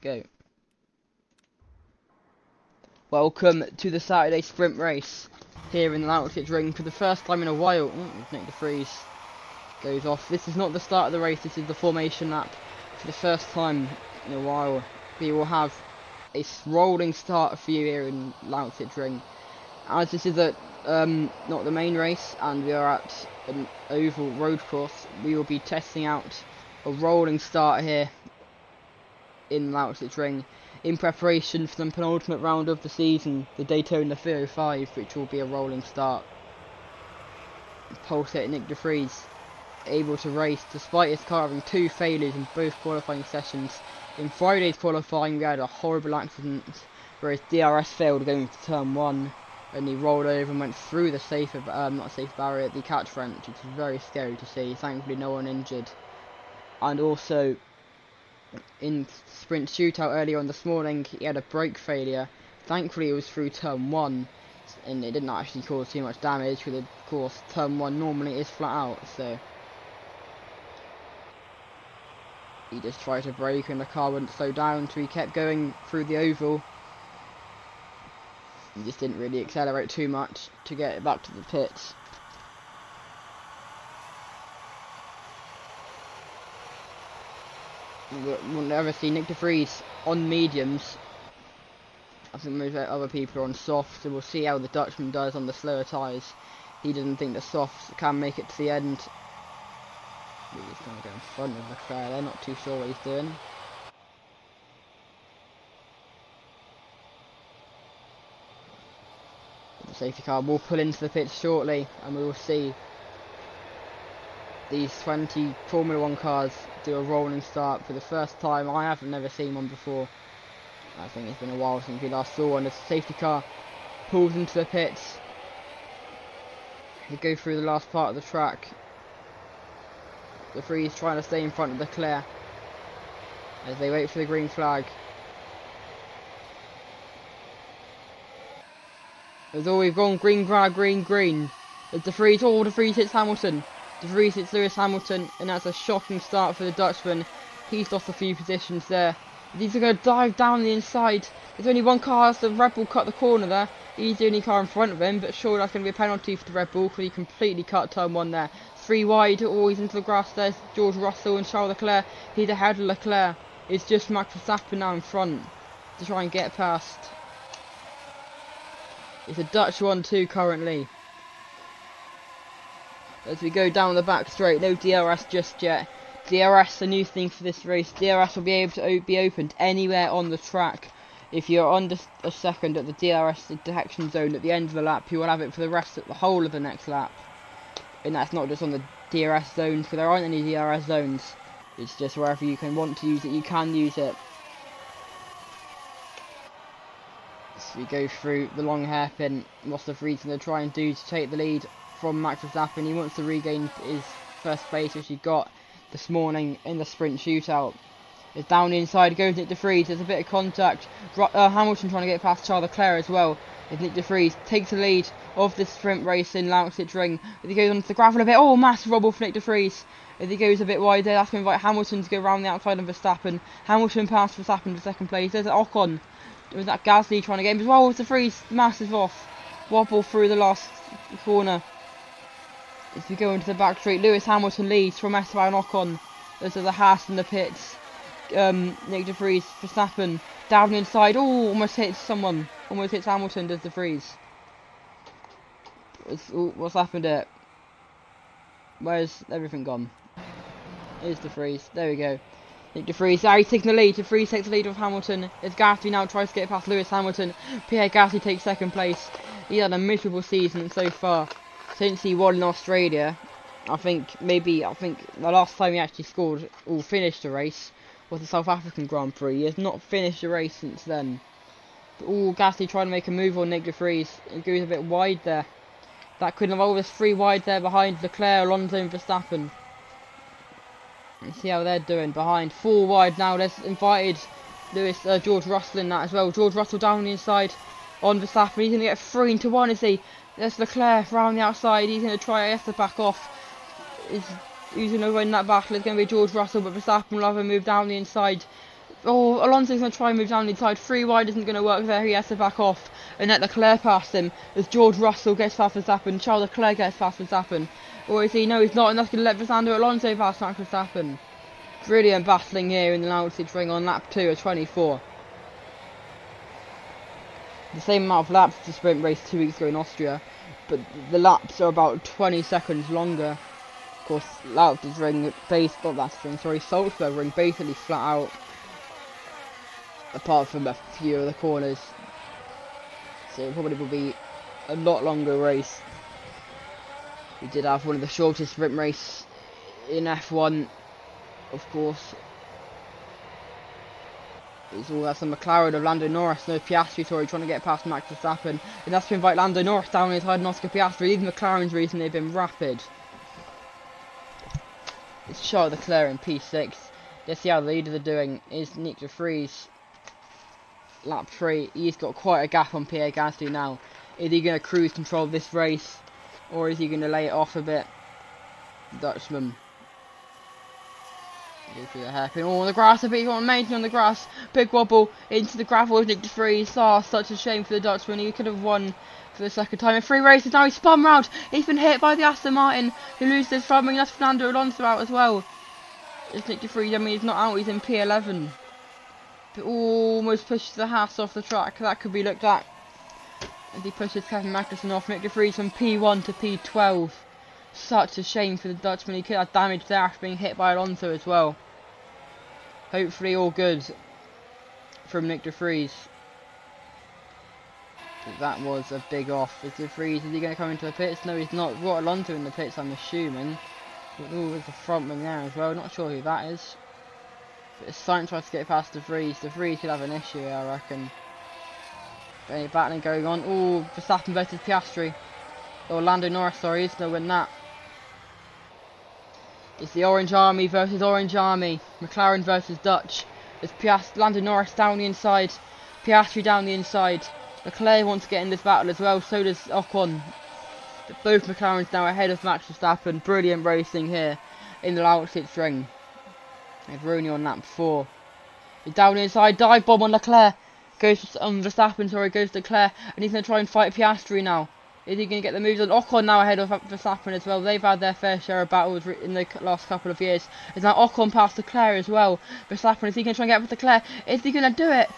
Go. Welcome to the Saturday sprint race here in the Loughborough Ring for the first time in a while. Nick de Vries goes off. This is not the start of the race, this is the formation lap. For the first time in a while, we will have a rolling start for you here in Loughborough Ring. As this is not the main race and we are at an oval road course, we will be testing out a rolling start here in Loughborough Ring in preparation for the penultimate round of the season, the Daytona 305, which will be a rolling start. Pole sitter Nick de Vries able to race despite his car having two failures in both qualifying sessions. In Friday's qualifying we had a horrible accident where his DRS failed going into turn 1 and he rolled over and went through the barrier, the catch wrench, which is very scary to see. Thankfully no one injured. And also in sprint shootout earlier on this morning, he had a brake failure. Thankfully it was through turn 1 and it didn't actually cause too much damage, because of course turn 1 normally is flat out, so he just tried to brake and the car wouldn't slow down, so he kept going through the oval. He just didn't really accelerate too much to get it back to the pits. We'll never see Nick de Vries on mediums. I think most other people are on softs, so we'll see how the Dutchman does on the slower tyres. He doesn't think the softs can make it to the end. He's going to go in front of Leclerc. They're not too sure what he's doing. The safety car will pull into the pits shortly, and we will see these 20 Formula 1 cars do a rolling start for the first time. I have never seen one before. I think it's been a while since we last saw one. The safety car pulls into the pits. They go through the last part of the track. De Vries trying to stay in front of Leclerc as they wait for the green flag. As all we've gone green flag, green. As De Vries hits Hamilton. De Vries hits Lewis Hamilton, and that's a shocking start for the Dutchman. He's lost a few positions there. These are going to dive down the inside. There's only one car as the Red Bull cut the corner there. He's the only car in front of him, but sure that's going to be a penalty for the Red Bull because he completely cut turn 1 there. 3 wide, always into the grass. There's George Russell and Charles Leclerc. He's ahead of Leclerc. It's just Max Verstappen now in front to try and get past. It's a Dutch 1-2 currently. As we go down the back straight, no DRS just yet. DRS, a new thing for this race. DRS will be able to be opened anywhere on the track. If you're under a second at the DRS detection zone at the end of the lap, you will have it for the rest of the whole of the next lap. And that's not just on the DRS zones, because there aren't any DRS zones. It's just wherever you can want to use it, you can use it. So we go through the long hairpin. What's the Vries going to try and do to take the lead from Max Verstappen? He wants to regain his first place, which he got this morning in the sprint shootout. It's down the inside, goes Nick de Vries. There's a bit of contact. Hamilton trying to get past Charles Leclerc as well. As Nick de Vries takes the lead of this sprint race in Loughborough Ring. As he goes onto the gravel a bit. Oh, massive wobble for Nick de Vries. As he goes a bit wide there, that's going to invite Hamilton to go around the outside of Verstappen. Hamilton passed Verstappen to second place. There's Ocon. Was that Gasly trying to get him as well? With de Vries, massive off. Wobble through the last corner. As we go into the back straight, Lewis Hamilton leads from Esteban Ocon. Those are the Haas in the pits. Nick de Vries, Verstappen down inside. Oh, almost hits someone. Almost hits Hamilton, does de Vries. What's happened there? Where's everything gone? Here's de Vries. There we go. Nick de Vries, he's taking the lead. De Vries takes the lead of Hamilton. As Gasly now tries to get past Lewis Hamilton. Pierre Gasly takes second place. He had a miserable season so far since he won in Australia. I think the last time he actually scored or finished a race was the South African Grand Prix. He has not finished a race since then. But Gasly trying to make a move on Nick de Vries. It goes a bit wide there. That could have always 3 wide there behind Leclerc, Alonso and Verstappen. Let's see how they're doing behind. 4 wide now. There's invited George Russell in that as well. George Russell down the inside on Verstappen. He's going to get 3-1, is he? There's Leclerc around the outside. He's going to try. He has to back off. Who's going to win that battle? It's going to be George Russell, but Verstappen will have a move down the inside. Oh, Alonso's going to try and move down the inside. 3 wide isn't going to work there. He has to back off and let Leclerc past him as George Russell gets past Verstappen. Charles Leclerc gets past Verstappen. Or is he? No, he's not. And that's going to let Fernando Alonso pass Max Verstappen. Brilliant battling here in the Leipzig ring on lap 2 of 24. The same amount of laps as the sprint race 2 weeks ago in Austria, but the laps are about 20 seconds longer. Of course, Leipzig ring, Salzburg ring basically flat out, apart from a few of the corners. So it probably will be a lot longer race. We did have one of the shortest sprint race in F1, of course. It's all that's the McLaren of Lando Norris, no Piastri, sorry, trying to get past Max Verstappen. And that's to invite Lando Norris down inside and Oscar Piastri. Even McLaren's recently have been rapid. It's Charles Leclerc in P6. Let's see how the leaders are doing. Is Nick de Vries. Lap 3. He's got quite a gap on Pierre Gasly now. Is he going to cruise control this race? Or is he going to lay it off a bit? Dutchman. Oh, on the grass, a bit amazing on the grass. Big wobble into the gravel of Nick de Vries. Oh, such a shame for the Dutchman. He could have won for the second time in 3 races. Now he's spun round. He's been hit by the Aston Martin, who loses his front wing. That's Fernando Alonso out as well. It's Nick de Vries. I mean, he's not out. He's in P11. But almost pushes the Haas off the track. That could be looked at as he pushes Kevin Magnussen off. Nick de Vries from P1 to P12. Such a shame for the Dutchman. He could have damage there after being hit by Alonso as well. Hopefully all good from Nick de Vries. But that was a big off. Is de Vries, is he going to come into the pits? No, he's not. We've got Alonso in the pits, I'm assuming. Oh, there's a front wing there as well. Not sure who that is. But if Sainz tries to get past de Vries could have an issue, I reckon. Any battling going on. Oh, Verstappen versus Piastri. Or Lando Norris, sorry, he's going to win that. It's the Orange Army versus Orange Army. McLaren versus Dutch. It's Lando Norris down the inside. Piastri down the inside. Leclerc wants to get in this battle as well. So does Ocon. But both McLarens now ahead of Max Verstappen. Brilliant racing here in the Leipzig ring. With Rooney on lap 4. He's down the inside. Dive bomb on Leclerc. Goes on Verstappen, sorry, goes to Leclerc. And he's going to try and fight Piastri now. Is he going to get the moves on? Ocon now ahead of Verstappen as well. They've had their fair share of battles in the last couple of years. Is now Ocon past Leclerc as well. Verstappen, is he going to try and get up with Leclerc? Is he going to do it?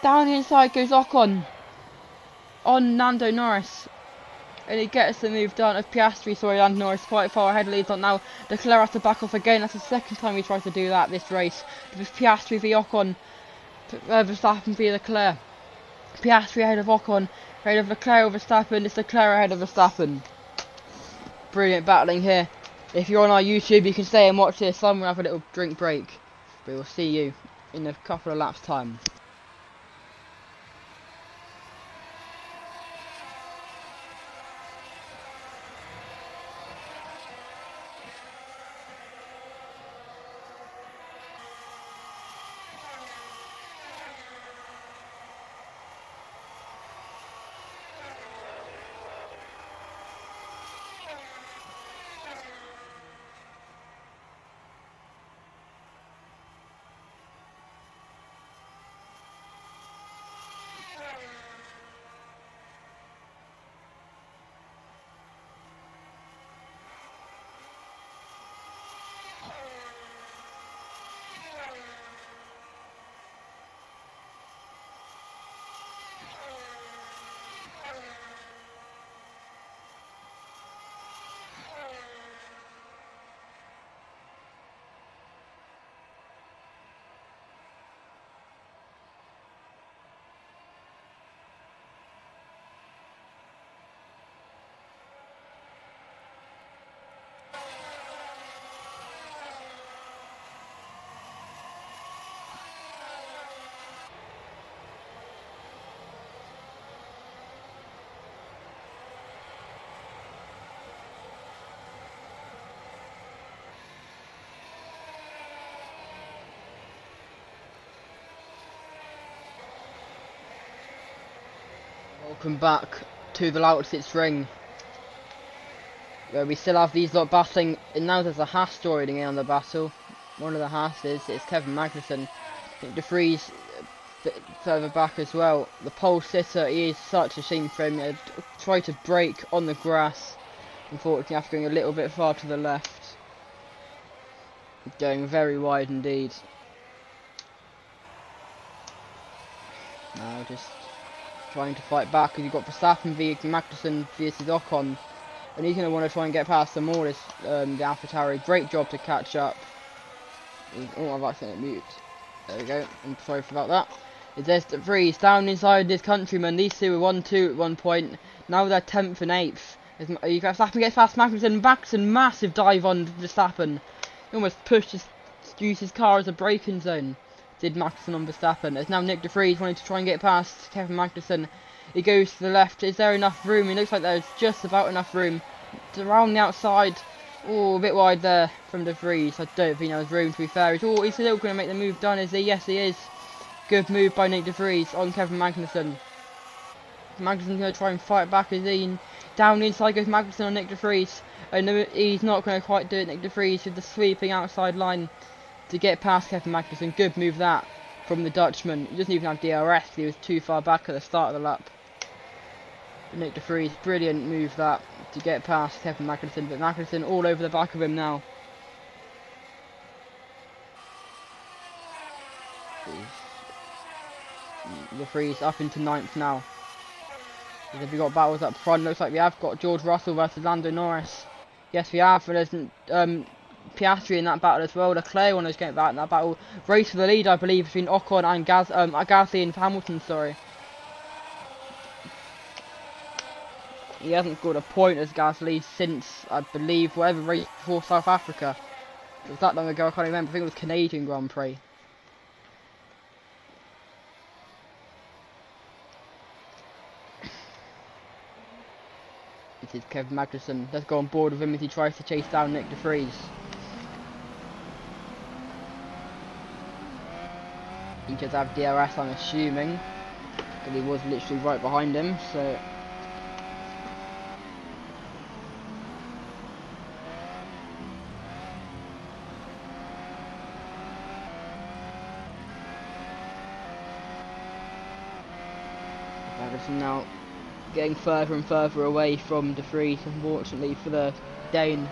Down the inside goes Ocon. On Lando Norris. And he gets the move done of Piastri. Sorry, Lando Norris quite far ahead. Leads on now. Leclerc has to back off again. That's the second time he tries to do that this race. With Piastri v Ocon. Verstappen v Leclerc. Piastri ahead of Ocon. Ahead of Leclerc over Verstappen. It's Leclerc ahead of Verstappen. Brilliant battling here. If you're on our YouTube, you can stay and watch this. I'm going to have a little drink break. We will see you in a couple of laps' time. Welcome back to the Leipzig ring, where we still have these lot battling, and now there's a Haas joining in on the battle. One of the Haases is Kevin Magnussen. Nick De Vries a bit further back as well. The pole sitter, he is such a shame for him. He tried to brake on the grass. Unfortunately, after going a little bit far to the left. Going very wide indeed. Now just trying to fight back, because you've got Verstappen v Magnussen versus Ocon, and he's going to want to try and get past them all. This the AlphaTauri, great job to catch up. Oh, I've accidentally muted. There we go. I'm sorry about that. There's De Vries down inside this countryman. These two were 1-2 at one point. Now they're 10th and 8th. You got Verstappen gets past Magnussen. Magnussen massive dive on Verstappen. He almost pushed used his car as a braking zone. Did Magnussen on Verstappen. There's now Nick De Vries wanting to try and get past Kevin Magnussen. He goes to the left. Is there enough room? It looks like there's just about enough room. It's around the outside. Oh, a bit wide there from De Vries. I don't think there was room, to be fair. He's still going to make the move done, is he? Yes, he is. Good move by Nick De Vries on Kevin Magnussen. Magnussen's going to try and fight back, is he? Down inside goes Magnussen on Nick De Vries. No, he's not going to quite do it. Nick De Vries with the sweeping outside line to get past Kevin Magnussen. Good move that from the Dutchman. He doesn't even have DRS. He was too far back at the start of the lap. But Nick De Vries, brilliant move that to get past Kevin Magnussen. But Magnussen all over the back of him now. De Vries up into 9th now. Have we got battles up front? Looks like we have got George Russell versus Lando Norris. Yes, we have. And there's Piastri in that battle as well. Leclerc one is getting back in that battle. Race for the lead, I believe, between Ocon and Gasly and Hamilton. Sorry, he hasn't scored a point as Gasly since, I believe, whatever race before South Africa. It was that long ago. I can't remember. I think it was Canadian Grand Prix. This is Kevin Magnussen. Let's go on board with him as he tries to chase down Nick De Vries. He does have DRS, I'm assuming, because he was literally right behind him, so... Magnussen now getting further and further away from De Vries, unfortunately for the Dane.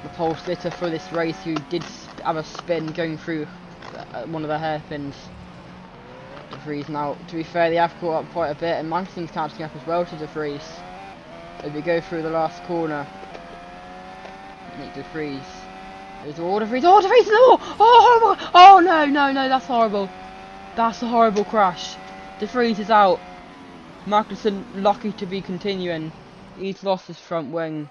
The pole sitter for this race, who did have a spin going through one of the hairpins. De Vries now, to be fair, they have caught up quite a bit, and Magnussen's catching up as well to De Vries. As we go through the last corner, Nick De Vries. There's all De Vries. Oh, De Vries! No! Oh no, that's horrible. That's a horrible crash. De Vries is out. Magnussen lucky to be continuing. He's lost his front wing.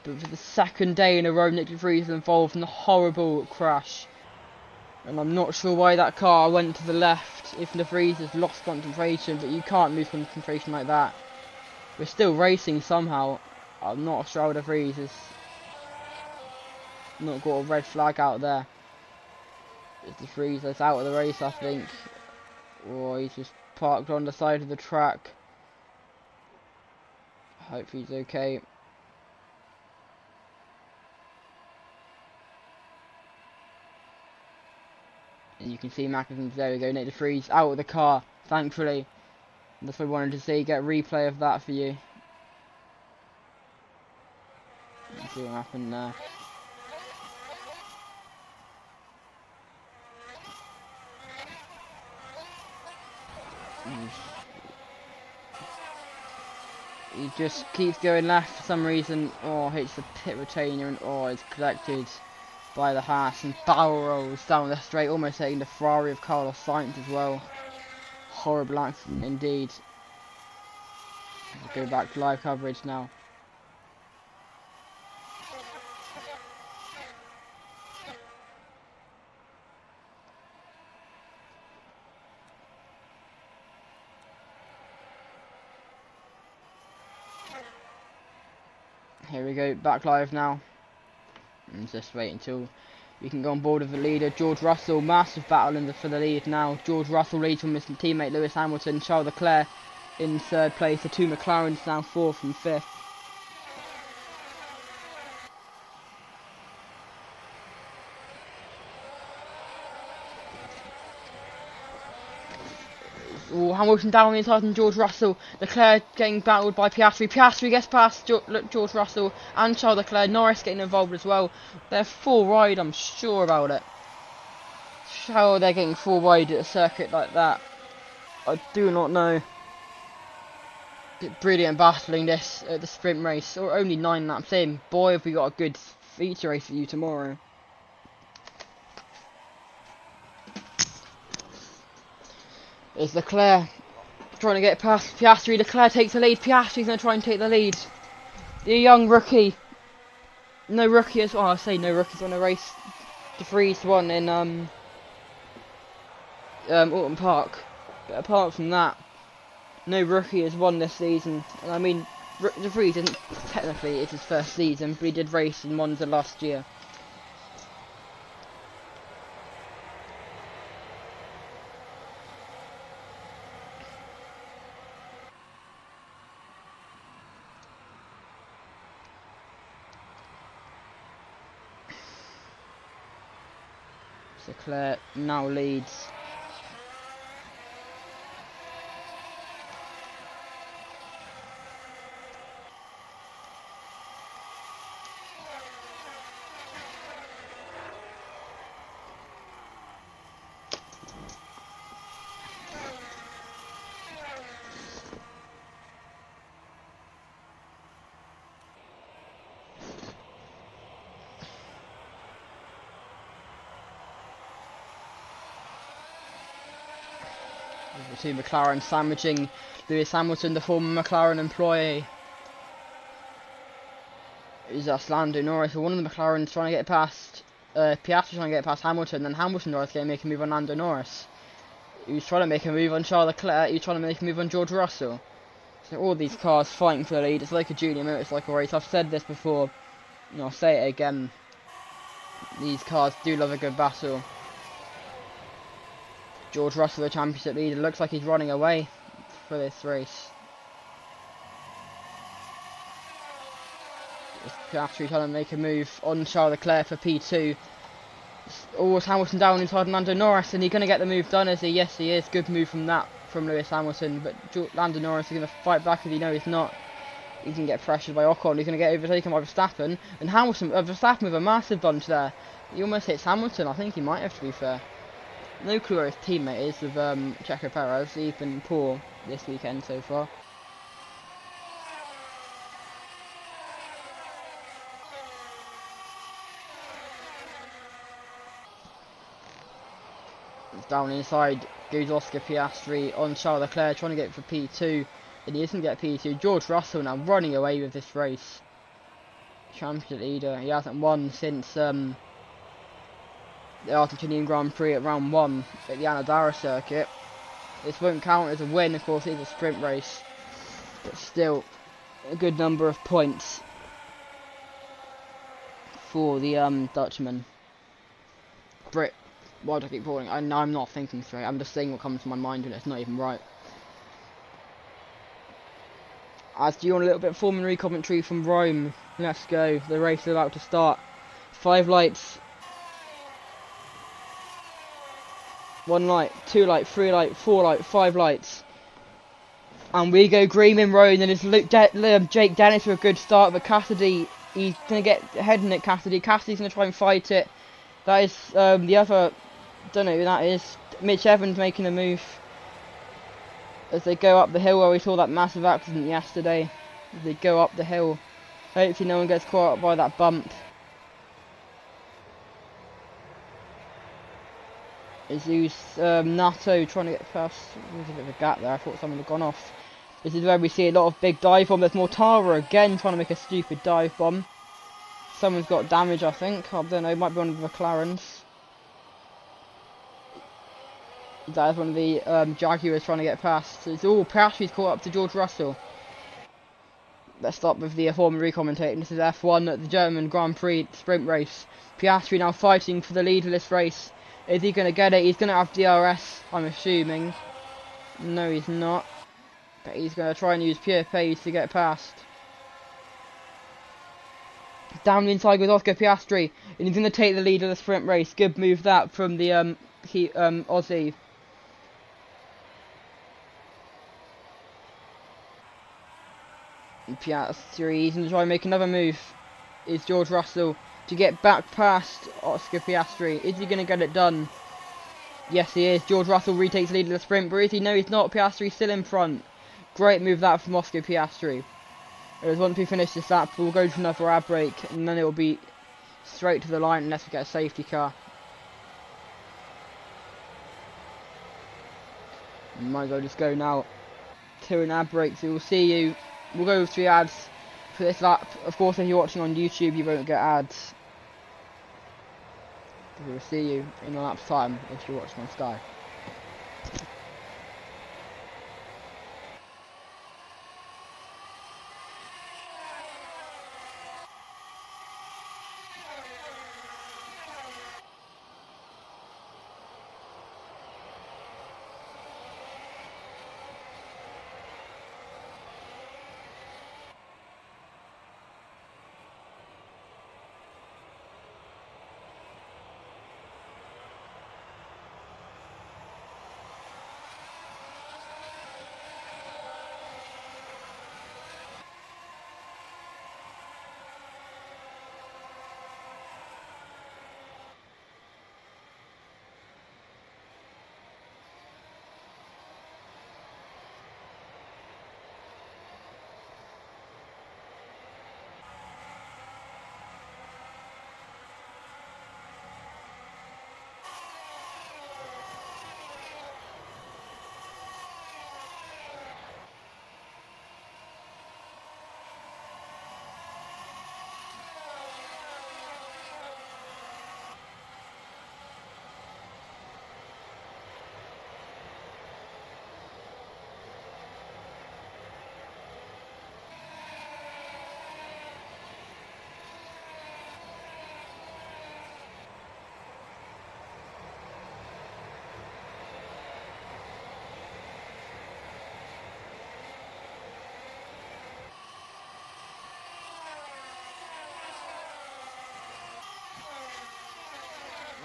But for the second day in a row, Nick De Vries is involved in a horrible crash. And I'm not sure why that car went to the left if De Vries has lost concentration, but you can't lose concentration like that. We're still racing somehow. I'm not sure how De Vries has not got a red flag out there. It's De Vries that's out of the race, I think. Or he's just parked on the side of the track. Hope he's okay. And you can see Magnussen, there we go, Nick De Vries out of the car, thankfully. That's what I wanted to see, get a replay of that for you. Let's see what happened there. He just keeps going left for some reason. Oh, hits the pit retainer and it's collected by the Haas and barrel rolls down the straight, almost hitting the Ferrari of Carlos Sainz as well. Horrible accident indeed. Let's go back to live coverage now. Here we go, back live now. And just wait until we can go on board with the leader. George Russell, massive battle for the lead now. George Russell leads from his teammate Lewis Hamilton. Charles Leclerc in 3rd place. The two McLarens now 4th and 5th. Oh, Hamilton down the inside and George Russell. Leclerc getting battled by Piastri. Piastri gets past George Russell and Charles Leclerc. Norris getting involved as well. They're full wide, I'm sure about it. How they're getting full wide at a circuit like that, I do not know. Brilliant battling this at the sprint race, or only 9 laps in. Boy, have we got a good feature race for you tomorrow. There's Leclerc trying to get past Piastri. Leclerc takes the lead. Piastri's going to try and take the lead. The young rookie. No rookie as well. I say no rookies on a race. De Vries won in Alton Park. But apart from that, no rookie has won this season. And I mean, De Vries isn't technically it's his first season, but he did race in Monza last year. Leclerc now leads. The two McLaren sandwiching Lewis Hamilton, the former McLaren employee. Is Lando Norris, one of the McLarens trying to get past Piastri, trying to get past Hamilton, then Hamilton was going to make a move on Lando Norris. He was trying to make a move on Charles Leclerc, he was trying to make a move on George Russell. So all these cars fighting for the lead. It's like a junior motorcycle race. I've said this before, and I'll say it again. These cars do love a good battle. George Russell, the championship leader, looks like he's running away for this race. Piastri trying to make a move on Charles Leclerc for P2. Always Hamilton down inside Lando Norris, and he's going to get the move done, is he? Yes, he is. Good move from Lewis Hamilton, but Lando Norris is going to fight back if he knows he's not. He's going to get pressured by Ocon, he's going to get overtaken by Verstappen, and Verstappen with a massive bunch there. He almost hits Hamilton, I think he might have, to be fair. No clue where his teammate is with Checo Perez. He's been poor this weekend so far. Down inside goes Oscar Piastri on Charles Leclerc, trying to get for P2, and he doesn't get P2. George Russell now running away with this race. Championship leader. He hasn't won since the Argentinian Grand Prix at round 1 at the Anadara circuit. This won't count as a win, of course, it's a sprint race, but still a good number of points for the Dutchman. Brit. Why do I keep calling? I'm not thinking straight. I'm just saying what comes to my mind and it's not even right. As do you want a little bit of Formula E commentary from Rome? Let's go. The race is about to start. 5 lights. 1 light, 2 light, 3 light, 4 light, 5 lights. And we go green in Rome, and it's Jake Dennis with a good start, but Cassidy, he's going to get heading at Cassidy. Cassidy's going to try and fight it. That is the other, don't know who that is. Mitch Evans making a move as they go up the hill where we saw that massive accident yesterday. As they go up the hill. Hopefully no one gets caught up by that bump. Jesus Nato trying to get past. There's a bit of a gap there. I thought someone had gone off. This is where we see a lot of big dive bomb. There's Mortara again trying to make a stupid dive bomb. Someone's got damage, I think. I don't know. It might be one of the McLarens. That is one of the Jaguars trying to get past. It's all Piastri's caught up to George Russell. Let's start with the Formula E commentating. This is F1 at the German Grand Prix sprint race. Piastri now fighting for the lead of this race. Is he going to get it? He's going to have DRS, I'm assuming. No, he's not. But he's going to try and use pure pace to get past. Down the inside with Oscar Piastri. And he's going to take the lead of the sprint race. Good move that from the Aussie. Piastri, he's going to try and make another move. Is George Russell to get back past Oscar Piastri. Is he going to get it done? Yes, he is. George Russell retakes lead of the sprint, but is he? No, he's not. Piastri still in front. Great move that from Oscar Piastri. As once we finish this lap, we'll go to another ad break, and then it will be straight to the line unless we get a safety car. Might as well just go now to an ad break, so we'll see you. We'll go through ads for this lap. Of course, if you're watching on YouTube, you won't get ads. We'll see you in a lap's time if you're watching on Sky.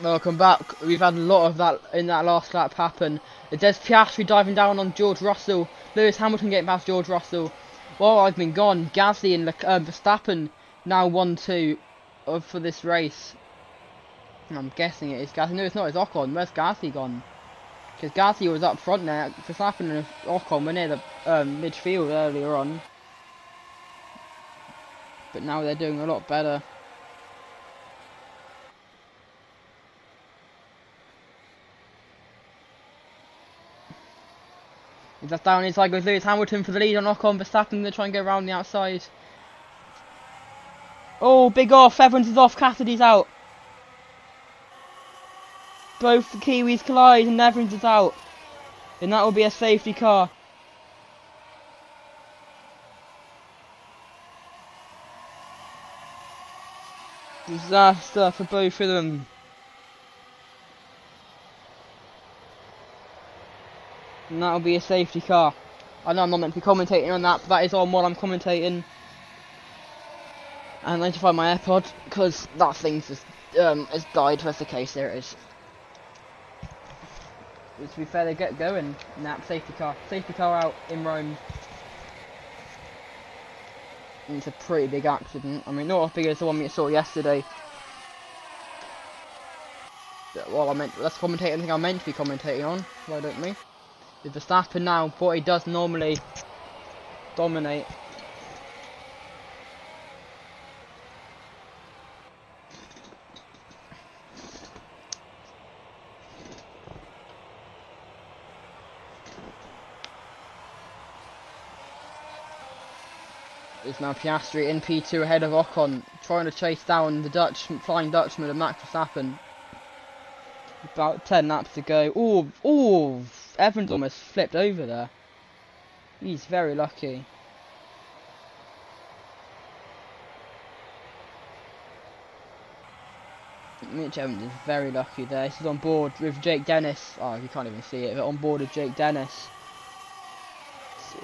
Welcome back. We've had a lot of that in that last lap happen. There's Piastri diving down on George Russell. Lewis Hamilton getting past George Russell. While I've been gone, Gasly and Verstappen now 1-2 for this race. I'm guessing it is Gasly. No, it's not. It's Ocon. Where's Gasly gone? Because Gasly was up front there. Verstappen and Ocon were near the midfield earlier on. But now they're doing a lot better. That's down inside goes Lewis Hamilton for the lead on Ocon. Verstappen to try and go around the outside. Oh, big off. Evans is off. Cassidy's out. Both the Kiwis collide and Evans is out. And that will be a safety car. Disaster for both of them. And that'll be a safety car. I know I'm not meant to be commentating on that, but that is on while I'm commentating. And I need to find my AirPod, because that thing's just, has died. Where's the case? There it is. But to be fair, they get going. Nap, safety car. Safety car out in Rome. And it's a pretty big accident. I mean, not as big as the one we saw yesterday. Well, that's commentating. I think I'm meant to be commentating on. Why don't we? With Verstappen now, what he does normally dominate. It's now Piastri in P2 ahead of Ocon, trying to chase down the Flying Dutchman of Max Verstappen. About 10 laps to go. Oh, Evans almost flipped over there. He's very lucky. Mitch Evans is very lucky there. He's on board with Jake Dennis. Oh, you can't even see it, but on board with Jake Dennis.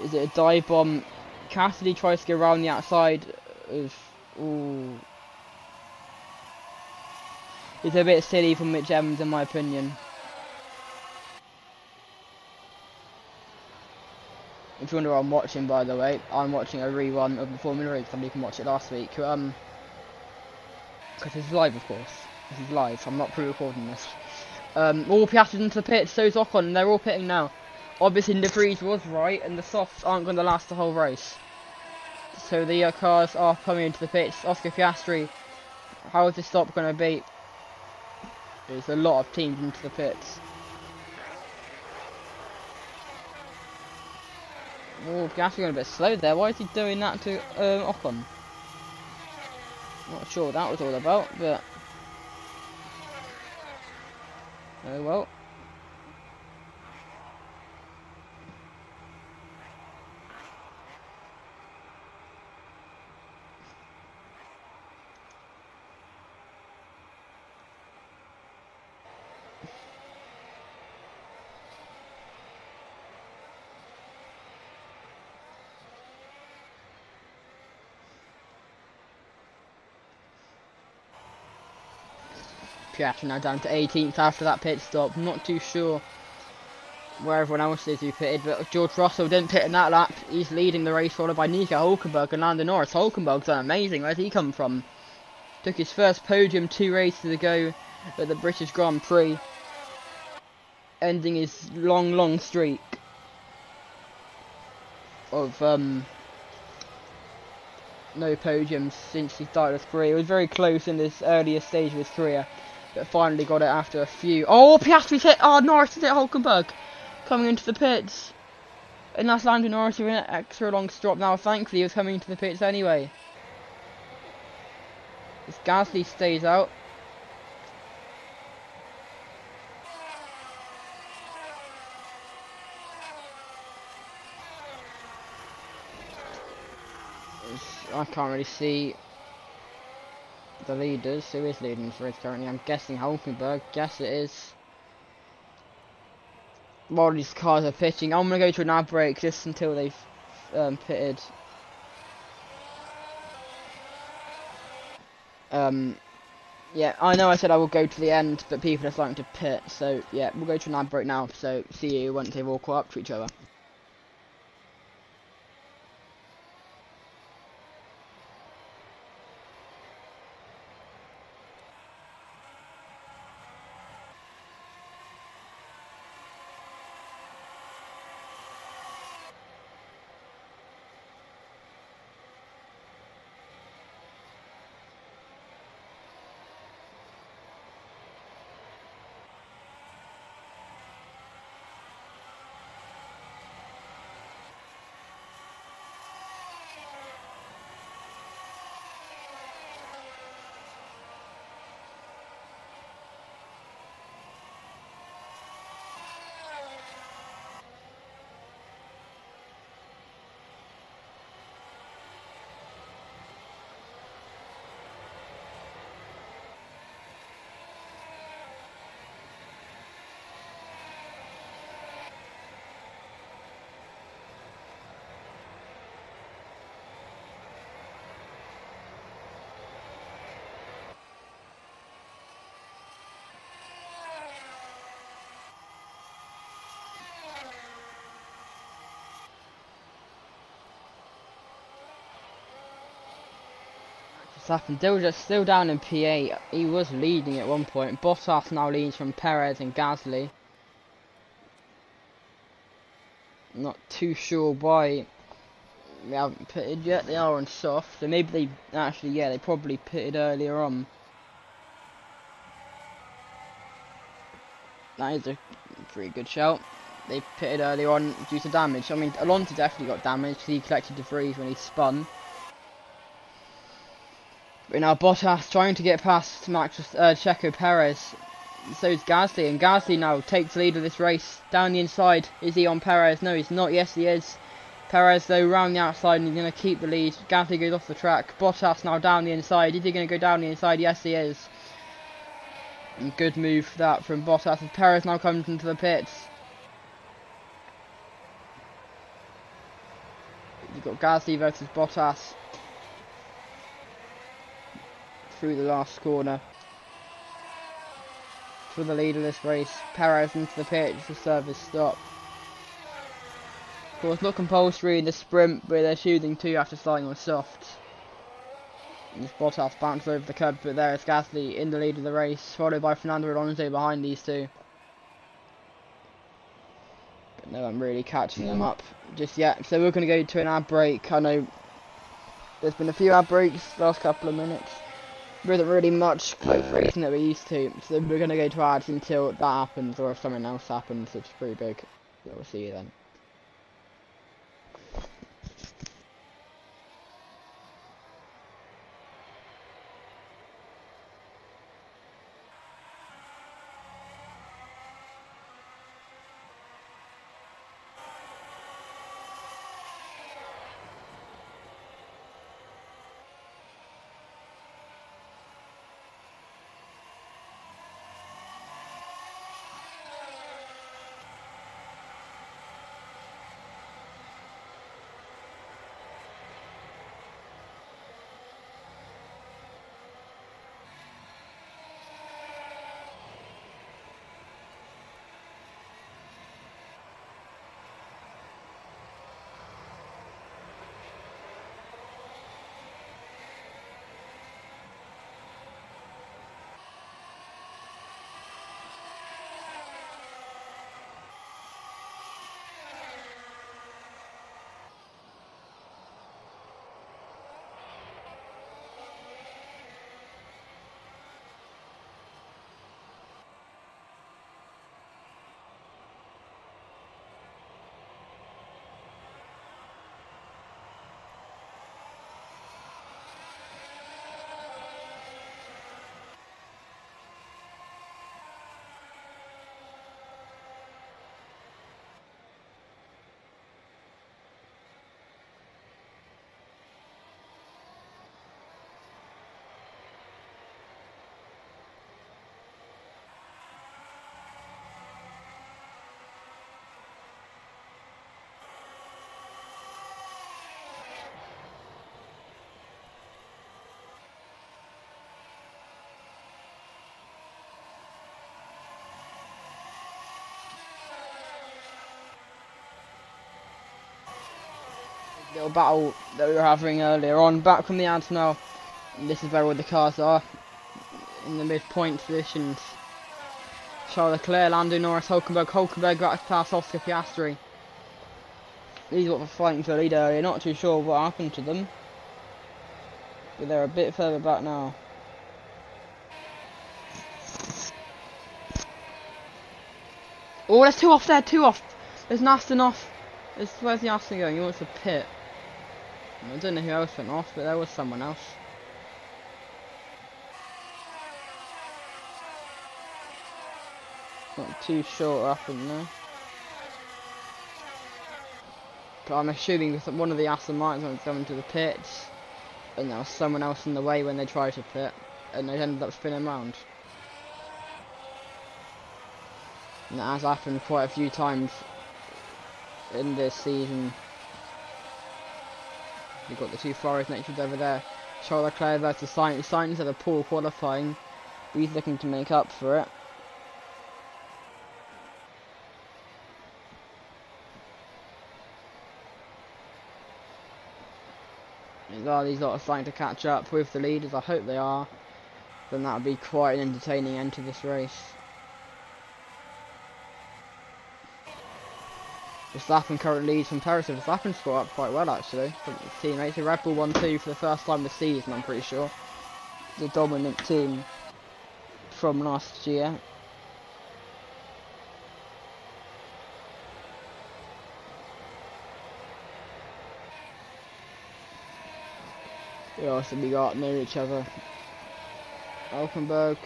Is it a dive bomb? Cassidy tries to go around the outside of... Ooh. It's a bit silly from Mitch Evans in my opinion. If you wonder what I'm watching, by the way, I'm watching a rerun of the Formula E. Somebody can watch it last week. Because this is live, of course. This is live. I'm not pre-recording this. All Piastri's into the pit. So's Ocon, and they're all pitting now. Obviously, De Vries was right, and the softs aren't going to last the whole race. So the cars are coming into the pits. Oscar Piastri, how is this stop going to be? There's a lot of teams into the pits. Oh, Piastri going a bit slow there. Why is he doing that to Ocon? Not sure what that was all about, but oh well. Piastri now down to 18th after that pit stop. Not too sure where everyone else is who pitted, but George Russell didn't pit in that lap. He's leading the race, followed by Nico Hulkenberg and Lando Norris. Hulkenberg's done amazing. Where's he come from? Took his first podium 2 races ago at the British Grand Prix, ending his long streak of no podiums since he started his career. He was very close in this earlier stage of his career, but finally got it after a few. Oh, Piastri's hit. Oh, Norris has hit Hulkenberg coming into the pits, and that's Lando Norris with an extra long stop. Now, thankfully, he was coming into the pits anyway. As Gasly stays out. I can't really see the leaders. Who is leading this race currently? I'm guessing Hulkenberg. Guess it is. While these cars are pitching, I'm going to go to an ad break just until they've pitted. Yeah, I know I said I will go to the end, but people are starting to pit. So, yeah, we'll go to an ad break now. So, see you once they've all caught up to each other. Verstappen still down in P8. He was leading at one point. Bottas now leads from Perez and Gasly. Not too sure why they haven't pitted yet. They are on soft, so maybe they actually, yeah, they probably pitted earlier on. That is a pretty good shout. They pitted earlier on due to damage. I mean, Alonso definitely got damaged because he collected De Vries when he spun. But now Bottas trying to get past Checo Perez. So is Gasly, and Gasly now takes the lead of this race. Down the inside, is he on Perez? No, he's not. Yes, he is. Perez though round the outside, and he's going to keep the lead. Gasly goes off the track. Bottas now down the inside. Is he going to go down the inside? Yes, he is. And good move for that from Bottas. And Perez now comes into the pits. You've got Gasly versus Bottas through the last corner. For the lead of this race, Perez into the pits to serve his stop. Well, it's not compulsory in the sprint, but they're choosing to after starting on soft. And Bottas bounced over the curb, but there is Gasly in the lead of the race, followed by Fernando Alonso behind these two. But no one really catching them up just yet. So we're going to go to an ad break. I know there's been a few ad breaks the last couple of minutes. There isn't really much close racing that we're used to, so we're going to go to ads until that happens, or if something else happens, which is pretty big. So we'll see you then. Little battle that we were having earlier on, back from the ads now. And this is where all the cars are, in the midpoint positions. Charles Leclerc, Lando Norris, Hulkenberg got past Oscar Piastri. These were fighting for the lead earlier, not too sure what happened to them. But they're a bit further back now. Oh, there's two off there, two off. There's an Aston off. Where's the Aston going? He wants to pit. I don't know who else went off, but there was someone else. Not too sure what happened there. But I'm assuming that one of the Aston Martins went coming to the pits, and there was someone else in the way when they tried to pit, and they ended up spinning around. And that has happened quite a few times in this season. You've got the two Ferraris next to each over there. Charles Leclerc versus Sainz. Sainz had a poor qualifying. He's looking to make up for it. These lot are starting to catch up with the leaders. I hope they are. Then that would be quite an entertaining end to this race. Verstappen currently leads from Paris. Verstappen scored up quite well actually. From his teammates. Red Bull 1-2 for the first time this season, I'm pretty sure. The dominant team from last year. Who else have we got near each other? Hulkenberg.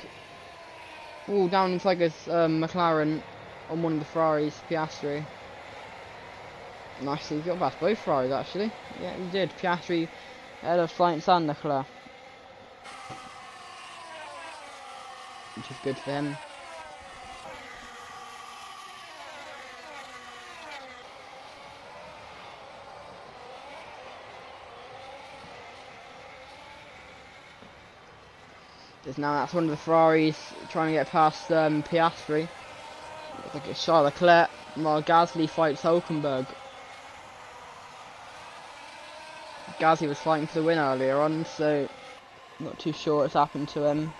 Oh, down inside goes McLaren on one of the Ferraris, Piastri. Nicely, we got past both Ferraris actually. Yeah, we did. Piastri ahead of Sainz and Leclerc, which is good for him. That's one of the Ferraris trying to get past Piastri. Looks like it's Charles Leclerc while Gasly fights Hulkenberg. Gasly was fighting for the win earlier on, so not too sure what's happened to him.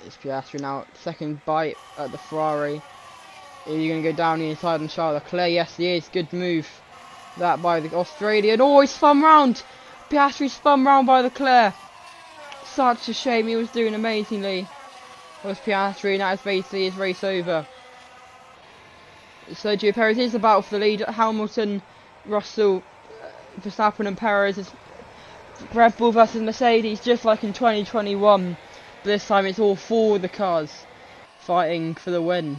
It's Piastri now, second bite at the Ferrari. Are you going to go down the inside on Charles Leclerc? Yes, he is. Good move. That by the Australian. Oh, he spun round. Piastri spun round by Leclerc. Such a shame. He was doing amazingly. Was Piastri, and that is basically his race over. Sergio Perez is the battle for the lead. Hamilton, Russell, Verstappen and Perez. It's Red Bull versus Mercedes, just like in 2021. But this time it's all four of the cars fighting for the win.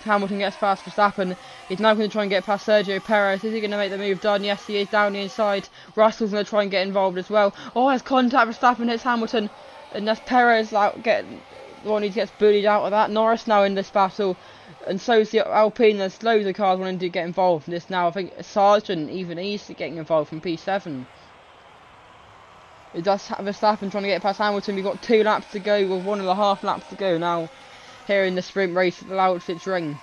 Hamilton gets past Verstappen. He's now going to try and get past Sergio Perez. Is he going to make the move done? Yes, he is, down the inside. Russell's going to try and get involved as well. Oh, there's contact. Verstappen hits Hamilton. And that's Perez out getting the one who gets bullied out of that. Norris now in this battle. And so is the Alpine. There's loads of cars wanting to get involved in this now. I think Sargent, even he's getting involved from P7. It does have Verstappen trying to get past Hamilton. We've got 2 laps to go with 1.5 laps to go now. Here in the sprint race at the Loudfits Ring.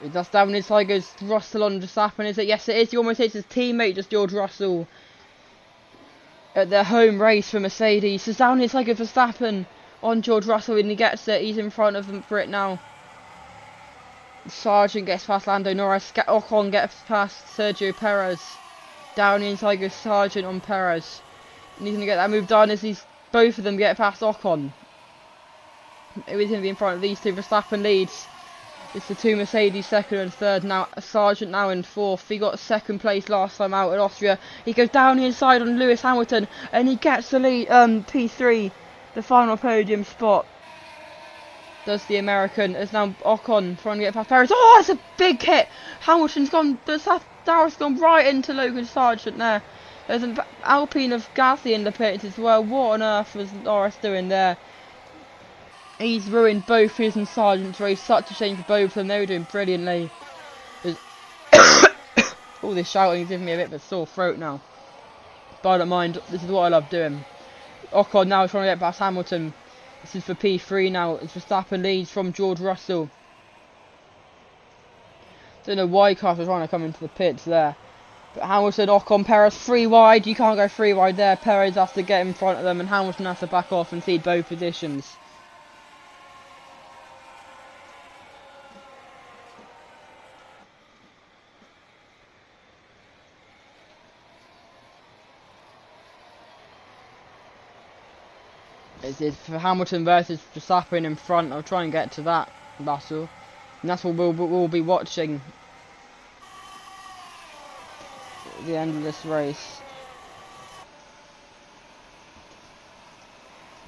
That's down inside goes Russell on Verstappen, is it? Yes, it is. He almost hits his teammate, just George Russell. At their home race for Mercedes. So down inside goes Verstappen on George Russell, and he gets it. He's in front of them for it now. Sargent gets past Lando Norris. Ocon gets past Sergio Perez. Down inside goes Sargent on Perez. And he's going to get that move done as both of them get past Ocon. He's going to be in front of these two. Verstappen leads. It's the 2 Mercedes, second and third. Now Sargent now in fourth. He got second place last time out in Austria. He goes down the inside on Lewis Hamilton, and he gets the lead. P3, the final podium spot. Does the American? It's now Ocon trying to get past Perez. Oh, it's a big hit. Hamilton's gone. Darrell's gone right into Logan Sargent there. There's an Alpine of Gasly in the pits as well. What on earth was Norris doing there? He's ruined both his and Sargent's race. Such a shame for both of them. They were doing brilliantly. All this shouting is giving me a bit of a sore throat now. But I don't mind. This is what I love doing. Ocon now trying to get past Hamilton. This is for P3 now. It's Verstappen leads from George Russell. Don't know why cars are trying to come into the pits there. But Hamilton, Ocon, Perez 3 wide. You can't go 3 wide there. Perez has to get in front of them, and Hamilton has to back off and cede both positions. It's for Hamilton versus Verstappen in front. I'll try and get to that battle. And that's what we'll be watching at the end of this race.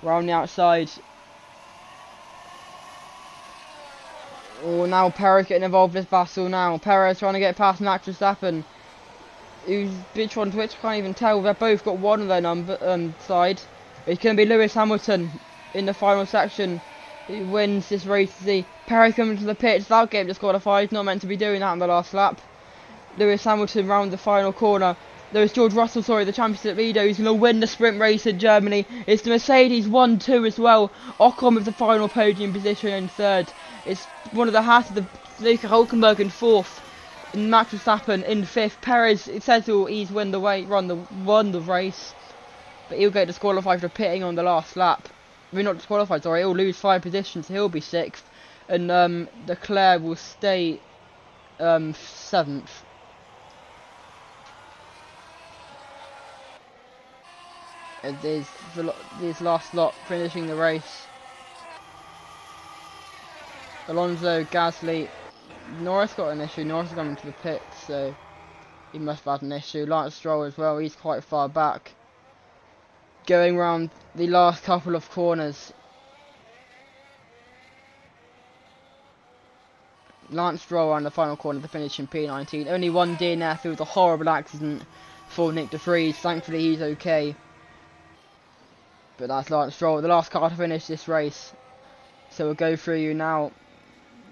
We're on the outside. Oh, now Perez getting involved in this battle now. Perez trying to get past Max Verstappen. Who's which one's which? I can't even tell. They've both got one on their side. It's going to be Lewis Hamilton in the final section. He wins this race. Perez coming to the pits. That game just qualified. He's not meant to be doing that in the last lap. Lewis Hamilton round the final corner. There's George Russell, the championship leader, who's going to win the sprint race in Germany. It's the Mercedes 1-2 as well. Ocon with the final podium position in third. It's one of the Haas of the Nico Hülkenberg in fourth. And Max Verstappen in fifth. Perez, it says he's won the race. But he'll get disqualified for pitting on the last lap. I mean, not disqualified, sorry. He'll lose 5 positions, so he'll be 6th. And Leclerc will stay 7th. There's this last lot finishing the race. Alonso, Gasly, Norris got an issue. Norris is coming to the pits, so he must have had an issue. Lance Stroll as well. He's quite far back. Going round the last couple of corners. Lance Stroll around the final corner to finish in P19. Only one DNF through the horrible accident for Nick de Vries. Thankfully he's okay. But that's Lance Stroll, the last car to finish this race. So we'll go through you now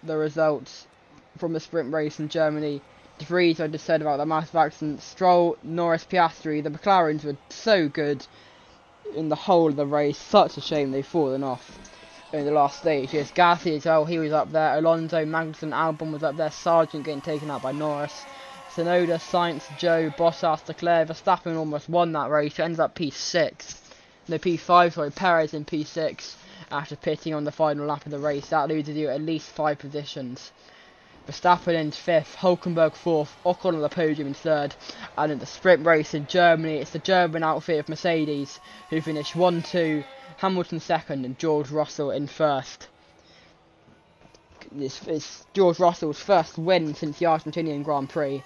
the results. from the sprint race in Germany. De Vries, I just said about the massive accident. Stroll, Norris, Piastri, the McLarens were so good in the whole of the race. Such a shame they've fallen off in the last stage. Yes, Gasly as well, he was up there. Alonso, Magnussen, Albon was up there. Sargent getting taken out by Norris. Tsunoda, Sainz, Joe, Bottas, Leclerc, Verstappen almost won that race. It ends up P6. No, P5, sorry, Perez in P6 after pitting on the final lap of the race. That loses you at least 5 positions. Verstappen in 5th, Hulkenberg 4th, Ocon on the podium in 3rd, and in the sprint race in Germany, it's the German outfit of Mercedes who finished 1-2, Hamilton 2nd, and George Russell in 1st. This is George Russell's first win since the Argentinian Grand Prix.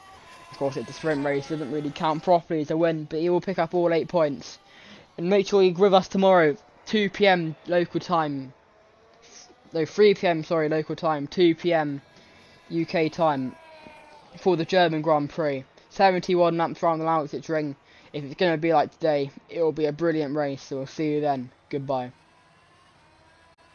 Of course, it's a sprint race, doesn't really count properly as a win, but he will pick up all 8 points. And make sure you're with us tomorrow, 2 PM local time. No, 3 PM, sorry, local time, 2 PM. UK time for the German Grand Prix. 71 laps around the Lausitzring. If it's going to be like today, it will be a brilliant race. So we'll see you then. Goodbye.